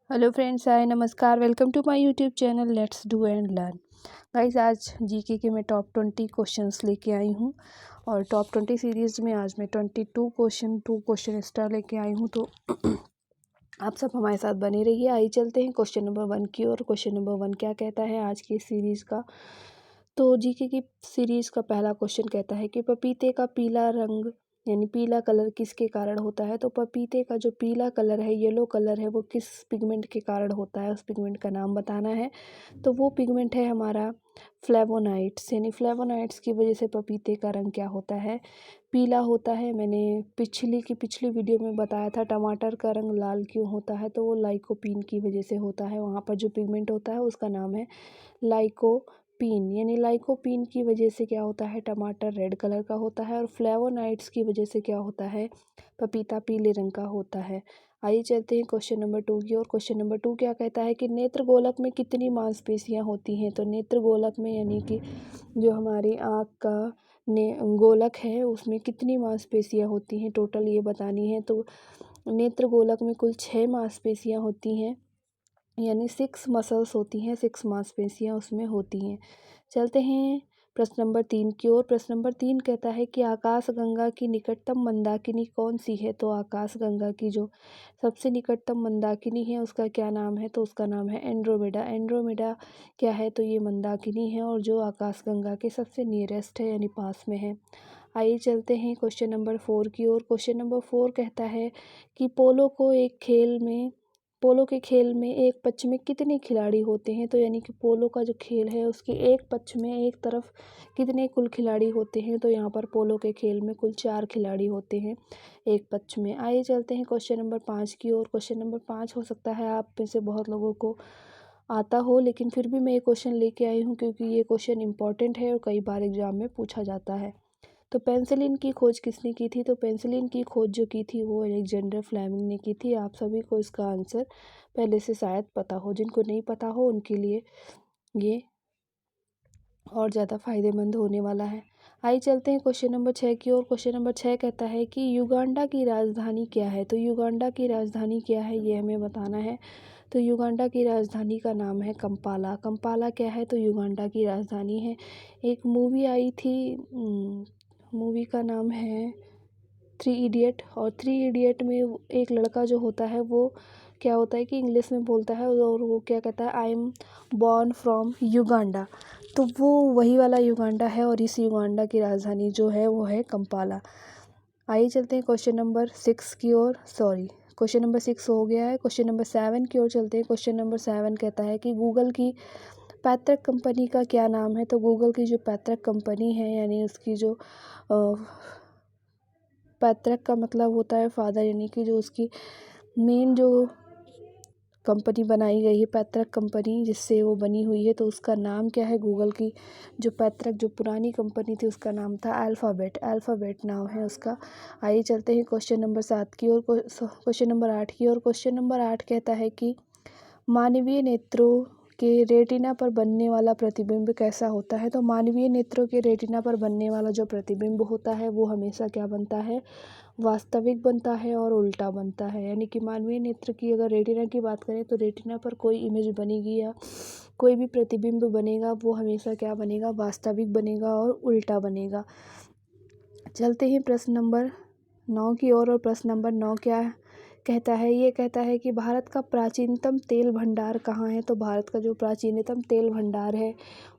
Hello friends, hi नमस्कार। Welcome to my YouTube channel let's do and learn. Guys, आज GK के मैं top 20 questions लेके आई हूँ और टॉप 20 सीरीज़ में आज मैं 2 क्वेश्चन एक्स्ट्रा लेके आई हूँ। तो आप सब हमारे साथ बने रहिए। आइए चलते हैं क्वेश्चन नंबर 1 की और क्वेश्चन नंबर 1 क्या कहता है आज की सीरीज़ का। तो जीके की सीरीज़ का पहला क्वेश्चन कहता है कि पपीते का पीला रंग यानी पीला कलर किसके कारण होता है। तो पपीते का जो पीला कलर है, येलो कलर है, वो किस पिगमेंट के कारण होता है, उस पिगमेंट का नाम बताना है। तो वो पिगमेंट है हमारा फ्लेवोनाइट्स, यानी फ्लेवोनाइट्स की वजह से पपीते का रंग क्या होता है, पीला होता है। मैंने पिछली वीडियो में बताया था टमाटर का रंग लाल क्यों होता है, तो वो लाइकोपीन की वजह से होता है। वहाँ पर जो पिगमेंट होता है उसका नाम है लाइकोपीन, यानी लाइकोपीन की वजह से क्या होता है, टमाटर रेड कलर का होता है और फ्लेवोनाइट्स की वजह से क्या होता है, पपीता पीले रंग का होता है। आइए चलते हैं क्वेश्चन नंबर 2 की और क्वेश्चन नंबर 2 क्या कहता है कि नेत्र गोलक में कितनी मांसपेशियां होती हैं। तो नेत्र गोलक में यानी कि जो हमारी आँख का ने गोलक है उसमें कितनी मांसपेशियां होती हैं, टोटल ये बतानी है। तो नेत्र गोलक में कुल 6 मांसपेशियां होती हैं, यानी 6 मसल्स होती हैं, 6 मांसपेशियां उसमें होती हैं। चलते हैं प्रश्न नंबर 3 की ओर। प्रश्न नंबर 3 कहता है कि आकाशगंगा की निकटतम मंदाकिनी कौन सी है। तो आकाशगंगा की जो सबसे निकटतम मंदाकिनी है उसका क्या नाम है। तो उसका नाम है एंड्रोमेडा। एंड्रोमेडा क्या है, तो ये मंदाकिनी है और जो आकाशगंगा के सबसे नियरेस्ट है यानी पास में है। आइए चलते हैं क्वेश्चन नंबर 4 की ओर। क्वेश्चन नंबर 4 कहता है कि पोलो के खेल में एक पक्ष में कितने खिलाड़ी होते हैं। तो यानी कि पोलो का जो खेल है उसके एक पक्ष में एक तरफ कितने कुल खिलाड़ी होते हैं। तो यहाँ पर पोलो के खेल में कुल 4 खिलाड़ी होते हैं एक पक्ष में। आइए चलते हैं क्वेश्चन नंबर 5 की ओर। क्वेश्चन नंबर 5 हो सकता है आप में से बहुत लोगों को आता हो, लेकिन फिर भी मैं ये क्वेश्चन लेके आई हूँ क्योंकि ये क्वेश्चन इंपॉर्टेंट है और कई बार एग्जाम में पूछा जाता है। तो पेंसिलिन की खोज किसने की थी। तो पेंसिलिन की खोज जो की थी वो अलेक्जेंडर फ्लेमिंग ने की थी। आप सभी को इसका आंसर पहले से शायद पता हो, जिनको नहीं पता हो उनके लिए ये और ज़्यादा फायदेमंद होने वाला है। आइए चलते हैं क्वेश्चन नंबर 6 की ओर। क्वेश्चन नंबर 6 कहता है कि युगांडा की राजधानी क्या है। तो युगांडा की राजधानी क्या है ये हमें बताना है। तो युगांडा की राजधानी का नाम है कंपाला। कंपाला क्या है, तो युगांडा की राजधानी है। एक मूवी आई थी, मूवी का नाम है 3 इडियट, और 3 इडियट में एक लड़का जो होता है वो क्या होता है कि इंग्लिश में बोलता है और वो क्या कहता है, I am born from Uganda. तो वो वही वाला युगांडा है और इस युगांडा की राजधानी जो है वो है कंपाला। आइए चलते हैं क्वेश्चन नंबर 6 की ओर। सॉरी, क्वेश्चन नंबर 6 हो गया है। क्वेश्चन नंबर 7 की ओर चलते हैं। क्वेश्चन नंबर 7 कहता है कि गूगल की पैतृक कंपनी का क्या नाम है। तो गूगल की जो पैतृक कंपनी है यानी उसकी जो पैतृक का मतलब होता है फादर, यानी कि जो उसकी मेन जो कंपनी बनाई गई है, पैतृक कंपनी जिससे वो बनी हुई है, तो उसका नाम क्या है। गूगल की जो पैतृक जो पुरानी कंपनी थी उसका नाम था अल्फ़ाबेट। अल्फ़ाबेट नाम है उसका। आइए चलते हैं क्वेश्चन नंबर 7 की ओर। क्वेश्चन नंबर 8 की ओर। क्वेश्चन नंबर 8 कहता है कि मानवीय नेत्रों के रेटिना पर बनने वाला प्रतिबिंब कैसा होता है। तो मानवीय नेत्रों के रेटिना पर बनने वाला जो प्रतिबिंब होता है वो हमेशा क्या बनता है, वास्तविक बनता है और उल्टा बनता है। यानी कि मानवीय नेत्र की अगर रेटिना की बात करें तो रेटिना पर कोई इमेज बनेगी या कोई भी प्रतिबिंब बनेगा वो हमेशा क्या बनेगा, वास्तविक बनेगा और उल्टा बनेगा। चलते हैं प्रश्न नंबर 9 की ओर। और प्रश्न नंबर 9 क्या कहता है, ये कहता है कि भारत का प्राचीनतम तेल भंडार कहाँ है। तो भारत का जो प्राचीनतम तेल भंडार है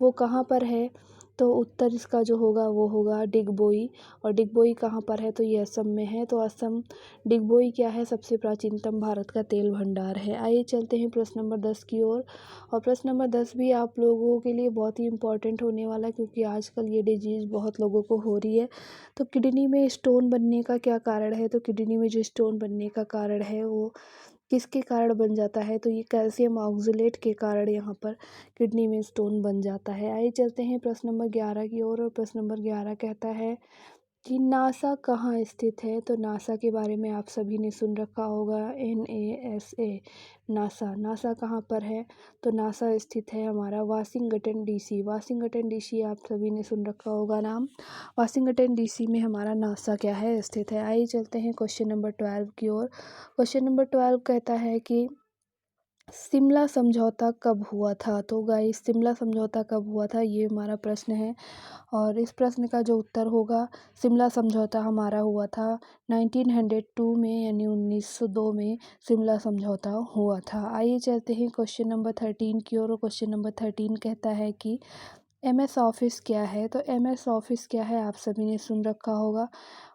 वो कहाँ पर है। तो उत्तर इसका जो होगा वो होगा डिगबोई। और डिगबोई कहाँ पर है, तो ये असम में है। तो असम डिगबोई क्या है, सबसे प्राचीनतम भारत का तेल भंडार है। आइए चलते हैं प्रश्न नंबर 10 की ओर। और प्रश्न नंबर 10 भी आप लोगों के लिए बहुत ही इंपॉर्टेंट होने वाला है क्योंकि आजकल ये डिजीज़ बहुत लोगों को हो रही है। तो किडनी में स्टोन बनने का क्या कारण है। तो किडनी में जो स्टोन बनने का कारण है वो किसके कारण बन जाता है। तो ये कैल्शियम ऑक्सलेट के कारण यहाँ पर किडनी में स्टोन बन जाता है। आइए चलते हैं प्रश्न नंबर 11 की ओर। और प्रश्न नंबर 11 कहता है कि नासा कहाँ स्थित है। तो नासा के बारे में आप सभी ने सुन रखा होगा, NASA, नासा। नासा कहाँ पर है, तो नासा स्थित है हमारा वाशिंगटन DC। वाशिंगटन DC आप सभी ने सुन रखा होगा नाम। वाशिंगटन DC में हमारा नासा क्या है, स्थित है। आइए चलते हैं क्वेश्चन नंबर 12 की ओर। क्वेश्चन नंबर 12 कहता है कि शिमला समझौता कब हुआ था? तो गाइस शिमला समझौता कब हुआ था, ये हमारा प्रश्न है। और इस प्रश्न का जो उत्तर होगा, शिमला समझौता हमारा हुआ था 1902 में, यानी 1902 में शिमला समझौता हुआ था। आइए चलते हैं क्वेश्चन नंबर 13 की ओर। क्वेश्चन नंबर 13 कहता है कि MS ऑफिस क्या है? तो MS ऑफिस क्या है, आप सभी ने सुन रखा होगा,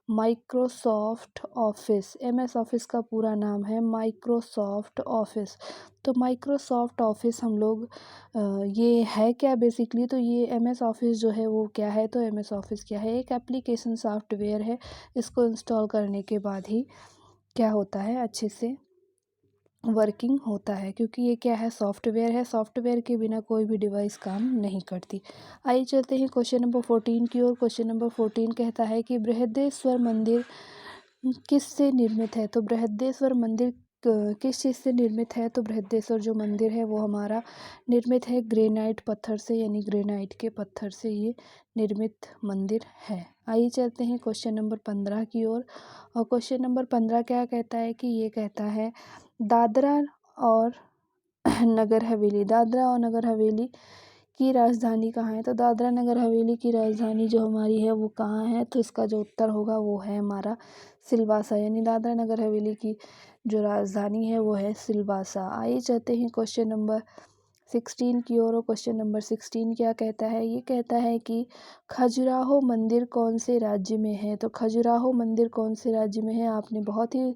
माइक्रोसॉफ्ट ऑफिस। MS ऑफिस का पूरा नाम है माइक्रोसॉफ्ट ऑफिस। तो माइक्रोसॉफ्ट ऑफिस हम लोग ये है क्या बेसिकली, तो ये MS ऑफिस जो है वो क्या है, तो MS ऑफिस क्या है, एक एप्लीकेशन सॉफ्टवेयर है। इसको इंस्टॉल करने के बाद ही क्या होता है, अच्छे से वर्किंग होता है, क्योंकि ये क्या है, सॉफ्टवेयर है। सॉफ्टवेयर के बिना कोई भी डिवाइस काम नहीं करती। आइए चलते हैं क्वेश्चन नंबर 14 की ओर। क्वेश्चन नंबर 14 कहता है कि बृहदेश्वर मंदिर किससे निर्मित है? तो बृहदेश्वर मंदिर किस चीज़ से निर्मित है? तो बृहदेश्वर जो मंदिर है वो हमारा निर्मित है ग्रेनाइट पत्थर से, यानी ग्रेनाइट के पत्थर से ये निर्मित मंदिर है। आइए चलते हैं क्वेश्चन नंबर 15 की ओर। और क्वेश्चन नंबर 15 क्या कहता है कि ये कहता है दादरा और नगर हवेली, दादरा और नगर हवेली की राजधानी कहाँ है? तो दादरा नगर हवेली की राजधानी जो हमारी है वो कहाँ है? तो इसका जो उत्तर होगा वो है हमारा सिलवासा, यानी दादरा नगर हवेली की जो राजधानी है वो है सिलवासा। आइए चलते हैं क्वेश्चन नंबर 16 की ओर। क्वेश्चन नंबर 16 क्या कहता है, ये कहता है कि खजुराहो मंदिर कौन से राज्य में है? तो खजुराहो मंदिर कौन से राज्य में है? आपने बहुत ही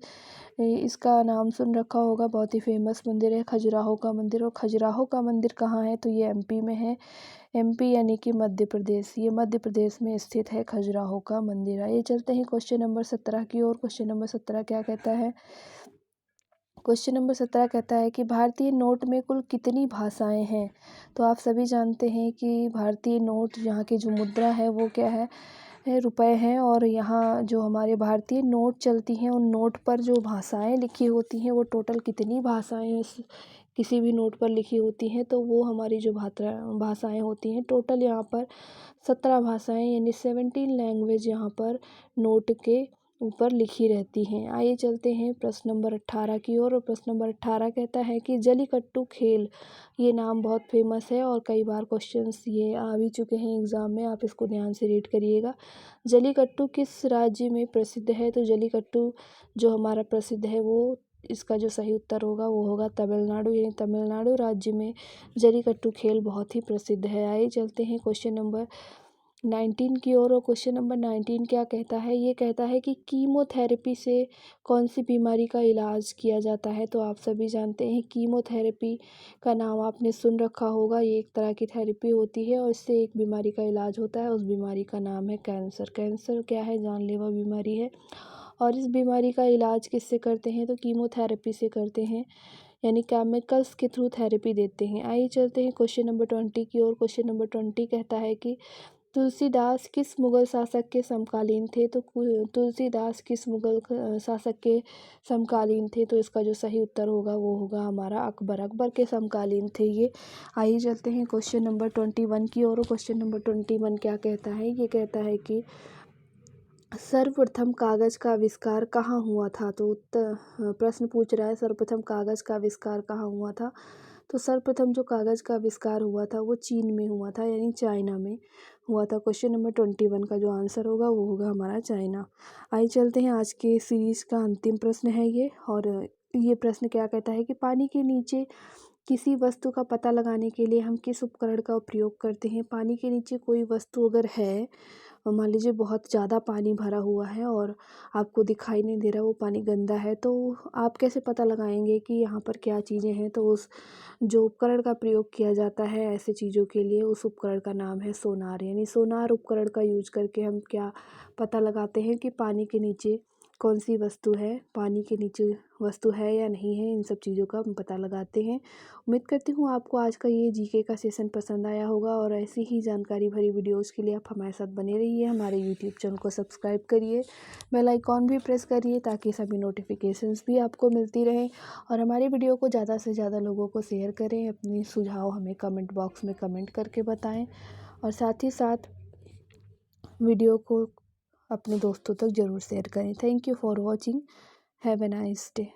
इसका नाम सुन रखा होगा, बहुत ही फेमस मंदिर है खजुराहो का मंदिर। और खजुराहो का मंदिर कहाँ है? तो ये MP में है। MP यानी कि मध्य प्रदेश, ये मध्य प्रदेश में स्थित है खजुराहो का मंदिर। आइए चलते हैं क्वेश्चन नंबर 17 की ओर। क्वेश्चन नंबर 17 क्या कहता है, क्वेश्चन नंबर 17 कहता है कि भारतीय नोट में कुल कितनी भाषाएं हैं? तो आप सभी जानते हैं कि भारतीय नोट, यहाँ की जो मुद्रा है वो क्या है रुपए हैं। और यहाँ जो हमारे भारतीय नोट चलती हैं, उन नोट पर जो भाषाएं लिखी होती हैं वो टोटल कितनी भाषाएं किसी भी नोट पर लिखी होती हैं, तो वो हमारी जो भाषाएं होती हैं टोटल यहाँ पर 17 भाषाएं, यानी 17 लैंग्वेज यहाँ पर नोट के ऊपर लिखी रहती हैं। आइए चलते हैं प्रश्न नंबर 18 की ओर। और प्रश्न नंबर 18 कहता है कि जलीकट्टू खेल, ये नाम बहुत फेमस है और कई बार क्वेश्चंस ये आ भी चुके हैं एग्ज़ाम में, आप इसको ध्यान से रीड करिएगा। जलीकट्टू किस राज्य में प्रसिद्ध है? तो जलीकट्टू जो हमारा प्रसिद्ध है वो, इसका जो सही उत्तर होगा वो होगा तमिलनाडु, यानी तमिलनाडु राज्य में जलीकट्टू खेल बहुत ही प्रसिद्ध है। आइए चलते हैं क्वेश्चन नंबर 19 की ओर। और क्वेश्चन नंबर 19 क्या कहता है, ये कहता है कि कीमोथेरेपी से कौन सी बीमारी का इलाज किया जाता है? तो आप सभी जानते हैं कीमोथेरेपी का नाम आपने सुन रखा होगा, ये एक तरह की थेरेपी होती है और इससे एक बीमारी का इलाज होता है, उस बीमारी का नाम है कैंसर। कैंसर क्या है, जानलेवा बीमारी है। और इस बीमारी का इलाज किससे करते हैं? तो कीमोथेरेपी से करते हैं, यानी केमिकल्स के थ्रू थेरेपी देते हैं। आइए चलते हैं क्वेश्चन नंबर 20 की ओर। क्वेश्चन नंबर 20 कहता है कि तुलसीदास किस मुगल शासक के समकालीन थे? तो तुलसीदास किस मुगल शासक के समकालीन थे? तो इसका जो सही उत्तर होगा वो होगा हमारा अकबर, अकबर के समकालीन थे ये। आइए चलते हैं क्वेश्चन नंबर 21 की ओर। क्वेश्चन नंबर 21 क्या कहता है, ये कहता है कि सर्वप्रथम कागज का आविष्कार कहाँ हुआ था? तो उत्तर प्रश्न पूछ रहा है सर्वप्रथम कागज का आविष्कार कहाँ हुआ था? तो सर्वप्रथम जो कागज का आविष्कार हुआ था वो चीन में हुआ था, यानी चाइना में हुआ था। क्वेश्चन नंबर 21 का जो आंसर होगा वो होगा हमारा चाइना। आइए चलते हैं, आज के सीरीज का अंतिम प्रश्न है ये। और ये प्रश्न क्या कहता है कि पानी के नीचे किसी वस्तु का पता लगाने के लिए हम किस उपकरण का प्रयोग करते हैं? पानी के नीचे कोई वस्तु अगर है, मान लीजिए बहुत ज़्यादा पानी भरा हुआ है और आपको दिखाई नहीं दे रहा, वो पानी गंदा है, तो आप कैसे पता लगाएंगे कि यहाँ पर क्या चीज़ें हैं? तो उस जो उपकरण का प्रयोग किया जाता है ऐसे चीज़ों के लिए, उस उपकरण का नाम है सोनार। यानी सोनार उपकरण का यूज करके हम क्या पता लगाते हैं कि पानी के नीचे कौन सी वस्तु है, पानी के नीचे वस्तु है या नहीं है, इन सब चीज़ों का हम पता लगाते हैं। उम्मीद करती हूँ आपको आज का ये जीके का सेशन पसंद आया होगा और ऐसी ही जानकारी भरी वीडियोस के लिए आप हमारे साथ बने रहिए। हमारे यूट्यूब चैनल को सब्सक्राइब करिए, बेल आइकॉन भी प्रेस करिए ताकि सभी नोटिफिकेशंस भी आपको मिलती रहें। और हमारी वीडियो को ज़्यादा से ज़्यादा लोगों को शेयर करें, अपनी सुझाव हमें कमेंट बॉक्स में कमेंट करके बताएँ और साथ ही साथ वीडियो को अपने दोस्तों तक ज़रूर शेयर करें। Thank you for watching, have a nice day.